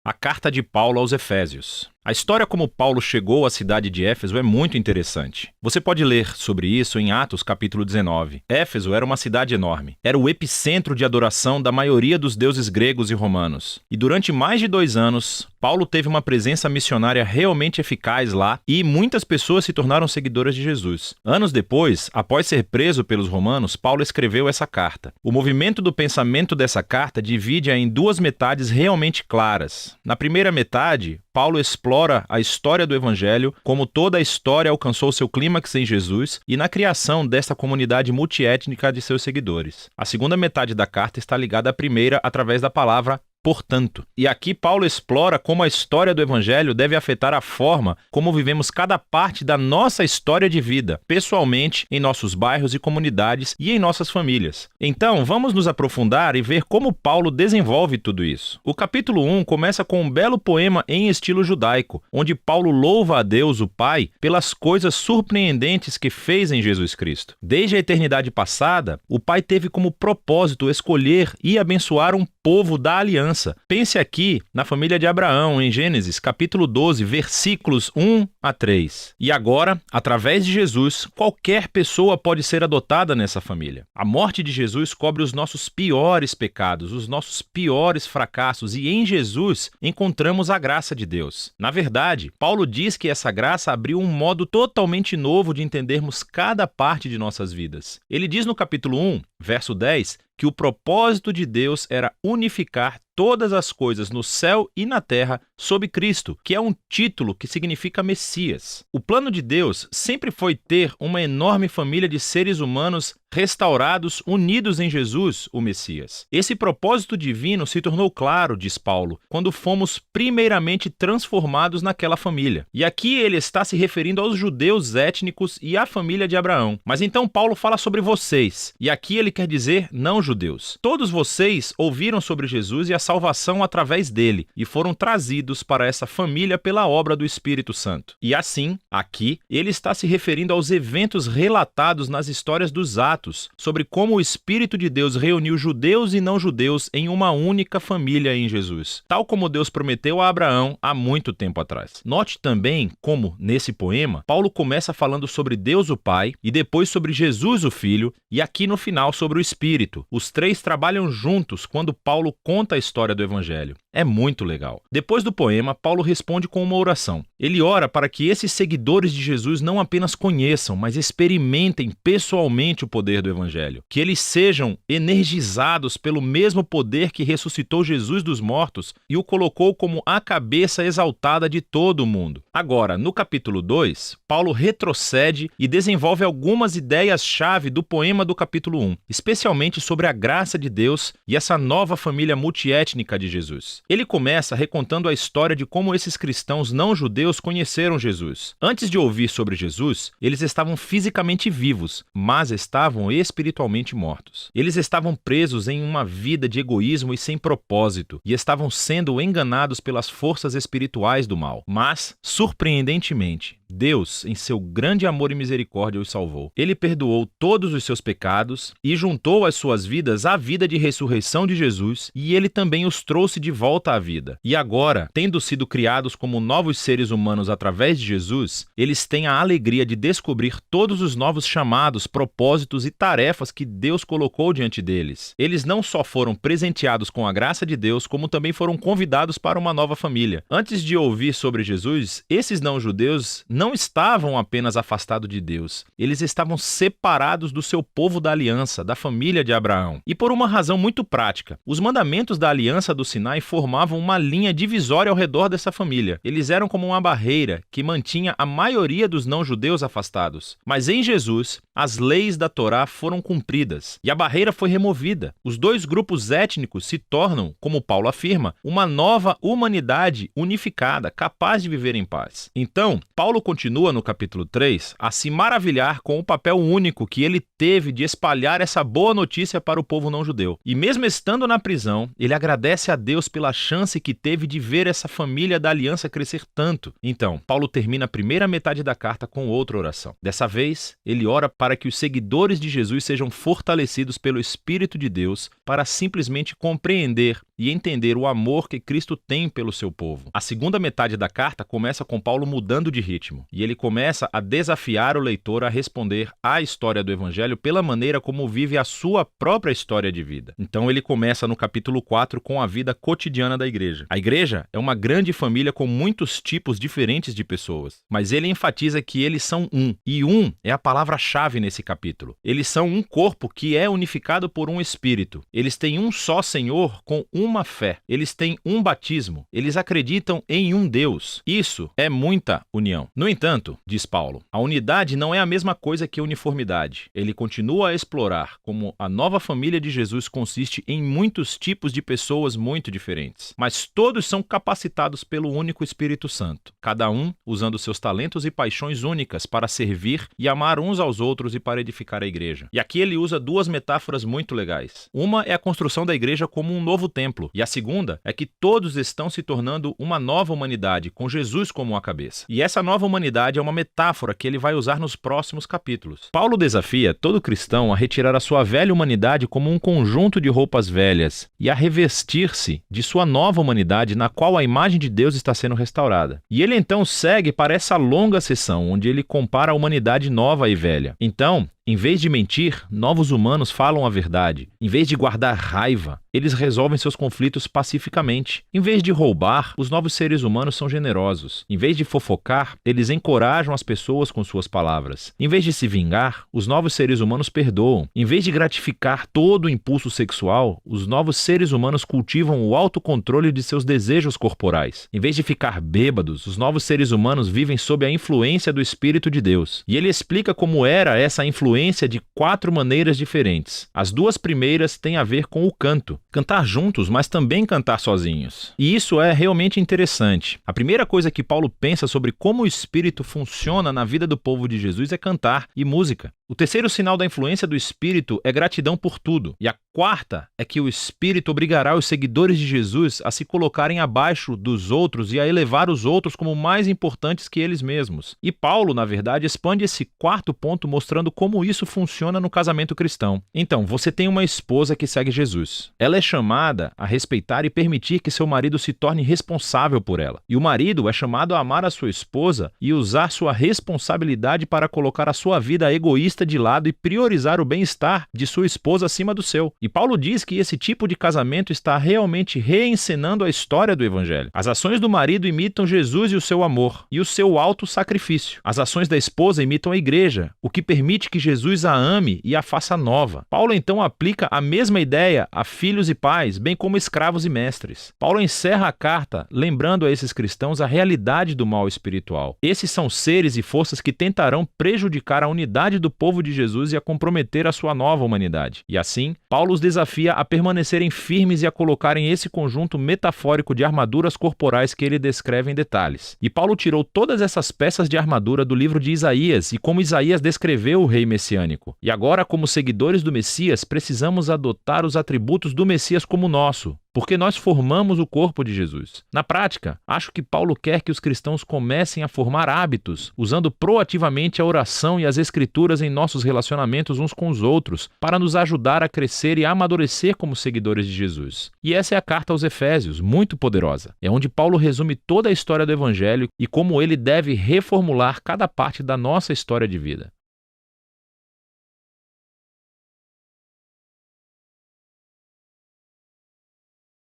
A carta de Paulo aos Efésios. A história como Paulo chegou à cidade de Éfeso é muito interessante. Você pode ler sobre isso em Atos capítulo 19. Éfeso era uma cidade enorme. Era o epicentro de adoração da maioria dos deuses gregos e romanos. E durante mais de 2 anos, Paulo teve uma presença missionária realmente eficaz lá e muitas pessoas se tornaram seguidoras de Jesus. Anos depois, após ser preso pelos romanos, Paulo escreveu essa carta. O movimento do pensamento dessa carta divide-a em 2 metades realmente claras. Na primeira metade, Paulo explora a história do Evangelho, como toda a história alcançou seu clímax em Jesus e na criação desta comunidade multiétnica de seus seguidores. A segunda metade da carta está ligada à primeira através da palavra portanto. E aqui Paulo explora como a história do Evangelho deve afetar a forma como vivemos cada parte da nossa história de vida, pessoalmente, em nossos bairros e comunidades e em nossas famílias. Então, vamos nos aprofundar e ver como Paulo desenvolve tudo isso. O capítulo 1 começa com um belo poema em estilo judaico, onde Paulo louva a Deus, o Pai, pelas coisas surpreendentes que fez em Jesus Cristo. Desde a eternidade passada, o Pai teve como propósito escolher e abençoar um povo da aliança. Pense aqui na família de Abraão, em Gênesis, capítulo 12, versículos 1 a 3. E agora, através de Jesus, qualquer pessoa pode ser adotada nessa família. A morte de Jesus cobre os nossos piores pecados, os nossos piores fracassos, e em Jesus encontramos a graça de Deus. Na verdade, Paulo diz que essa graça abriu um modo totalmente novo de entendermos cada parte de nossas vidas. Ele diz no capítulo 1, verso 10, que o propósito de Deus era unificar todas as coisas no céu e na terra sob Cristo, que é um título que significa Messias. O plano de Deus sempre foi ter uma enorme família de seres humanos restaurados, unidos em Jesus, o Messias. Esse propósito divino se tornou claro, diz Paulo, quando fomos primeiramente transformados naquela família. E aqui ele está se referindo aos judeus étnicos e à família de Abraão. Mas então Paulo fala sobre vocês, e aqui ele quer dizer não-judeus. Todos vocês ouviram sobre Jesus e a salvação através dele, e foram trazidos para essa família pela obra do Espírito Santo. E assim, aqui, ele está se referindo aos eventos relatados nas histórias dos Atos, sobre como o Espírito de Deus reuniu judeus e não-judeus em uma única família em Jesus, tal como Deus prometeu a Abraão há muito tempo atrás. Note também como, nesse poema, Paulo começa falando sobre Deus o Pai, e depois sobre Jesus o Filho, e aqui no final sobre o Espírito. Os 3 trabalham juntos quando Paulo conta a história do Evangelho. É muito legal. Depois do poema, Paulo responde com uma oração. Ele ora para que esses seguidores de Jesus não apenas conheçam, mas experimentem pessoalmente o poder do Evangelho. Que eles sejam energizados pelo mesmo poder que ressuscitou Jesus dos mortos e o colocou como a cabeça exaltada de todo o mundo. Agora, no capítulo 2, Paulo retrocede e desenvolve algumas ideias-chave do poema do capítulo 1, especialmente sobre a graça de Deus e essa nova família multiétnica de Jesus. Ele começa recontando a história de como esses cristãos não-judeus conheceram Jesus. Antes de ouvir sobre Jesus, eles estavam fisicamente vivos, mas estavam espiritualmente mortos. Eles estavam presos em uma vida de egoísmo e sem propósito, e estavam sendo enganados pelas forças espirituais do mal. Mas, surpreendentemente, Deus, em seu grande amor e misericórdia, os salvou. Ele perdoou todos os seus pecados e juntou as suas vidas à vida de ressurreição de Jesus, e ele também os trouxe de volta à vida. E agora, tendo sido criados como novos seres humanos através de Jesus, eles têm a alegria de descobrir todos os novos chamados, propósitos e tarefas que Deus colocou diante deles. Eles não só foram presenteados com a graça de Deus, como também foram convidados para uma nova família. Antes de ouvir sobre Jesus, esses não-judeus não estavam apenas afastados de Deus, eles estavam separados do seu povo da aliança, da família de Abraão. E por uma razão muito prática, os mandamentos da aliança do Sinai formavam uma linha divisória ao redor dessa família. Eles eram como uma barreira que mantinha a maioria dos não-judeus afastados. Mas em Jesus, as leis da Torá foram cumpridas e a barreira foi removida. Os 2 grupos étnicos se tornam, como Paulo afirma, uma nova humanidade unificada, capaz de viver em paz. Então, Paulo Paulo continua no capítulo 3 a se maravilhar com o papel único que ele teve de espalhar essa boa notícia para o povo não judeu. E mesmo estando na prisão, ele agradece a Deus pela chance que teve de ver essa família da aliança crescer tanto. Então, Paulo termina a primeira metade da carta com outra oração. Dessa vez, ele ora para que os seguidores de Jesus sejam fortalecidos pelo Espírito de Deus para simplesmente compreender e entender o amor que Cristo tem pelo seu povo. A segunda metade da carta começa com Paulo mudando de ritmo, e ele começa a desafiar o leitor a responder à história do Evangelho pela maneira como vive a sua própria história de vida. Então ele começa no capítulo 4 com a vida cotidiana da igreja. A igreja é uma grande família com muitos tipos diferentes de pessoas, mas ele enfatiza que eles são um, e um é a palavra-chave nesse capítulo. Eles são um corpo que é unificado por um Espírito. Eles têm um só Senhor com uma fé. Eles têm um batismo. Eles acreditam em um Deus. Isso é muita união. No entanto, diz Paulo, a unidade não é a mesma coisa que uniformidade. Ele continua a explorar como a nova família de Jesus consiste em muitos tipos de pessoas muito diferentes, mas todos são capacitados pelo único Espírito Santo, cada um usando seus talentos e paixões únicas para servir e amar uns aos outros e para edificar a igreja. E aqui ele usa duas metáforas muito legais. Uma é a construção da igreja como um novo templo, e a segunda é que todos estão se tornando uma nova humanidade, com Jesus como a cabeça. E essa nova humanidade é uma metáfora que ele vai usar nos próximos capítulos. Paulo desafia todo cristão a retirar a sua velha humanidade como um conjunto de roupas velhas e a revestir-se de sua nova humanidade na qual a imagem de Deus está sendo restaurada. E ele então segue para essa longa sessão onde ele compara a humanidade nova e velha. Então, em vez de mentir, novos humanos falam a verdade. Em vez de guardar raiva, eles resolvem seus conflitos pacificamente. Em vez de roubar, os novos seres humanos são generosos. Em vez de fofocar, eles encorajam as pessoas com suas palavras. Em vez de se vingar, os novos seres humanos perdoam. Em vez de gratificar todo o impulso sexual, os novos seres humanos cultivam o autocontrole de seus desejos corporais. Em vez de ficar bêbados, os novos seres humanos vivem sob a influência do Espírito de Deus. E ele explica como era essa influência de 4 maneiras diferentes. As 2 primeiras têm a ver com o canto. Cantar juntos, mas também cantar sozinhos. E isso é realmente interessante. A primeira coisa que Paulo pensa sobre como o Espírito funciona na vida do povo de Jesus é cantar e música. O terceiro sinal da influência do Espírito é gratidão por tudo. E a quarta é que o Espírito obrigará os seguidores de Jesus a se colocarem abaixo dos outros e a elevar os outros como mais importantes que eles mesmos. E Paulo, na verdade, expande esse quarto ponto mostrando como isso funciona no casamento cristão. Então, você tem uma esposa que segue Jesus. Ela é chamada a respeitar e permitir que seu marido se torne responsável por ela. E o marido é chamado a amar a sua esposa e usar sua responsabilidade para colocar a sua vida egoísta de lado e priorizar o bem-estar de sua esposa acima do seu. E Paulo diz que esse tipo de casamento está realmente reencenando a história do Evangelho. As ações do marido imitam Jesus e o seu amor, e o seu auto-sacrifício. As ações da esposa imitam a igreja, o que permite que Jesus a ame e a faça nova. Paulo então aplica a mesma ideia a filhos e pais, bem como escravos e mestres. Paulo encerra a carta lembrando a esses cristãos a realidade do mal espiritual. Esses são seres e forças que tentarão prejudicar a unidade do povo de Jesus e a comprometer a sua nova humanidade. E assim, Paulo os desafia a permanecerem firmes e a colocarem esse conjunto metafórico de armaduras corporais que ele descreve em detalhes. E Paulo tirou todas essas peças de armadura do livro de Isaías e como Isaías descreveu o rei messiânico. E agora, como seguidores do Messias, precisamos adotar os atributos do Messias como nosso, porque nós formamos o corpo de Jesus. Na prática, acho que Paulo quer que os cristãos comecem a formar hábitos, usando proativamente a oração e as escrituras em nossos relacionamentos uns com os outros, para nos ajudar a crescer e a amadurecer como seguidores de Jesus. E essa é a carta aos Efésios, muito poderosa. É onde Paulo resume toda a história do Evangelho e como ele deve reformular cada parte da nossa história de vida.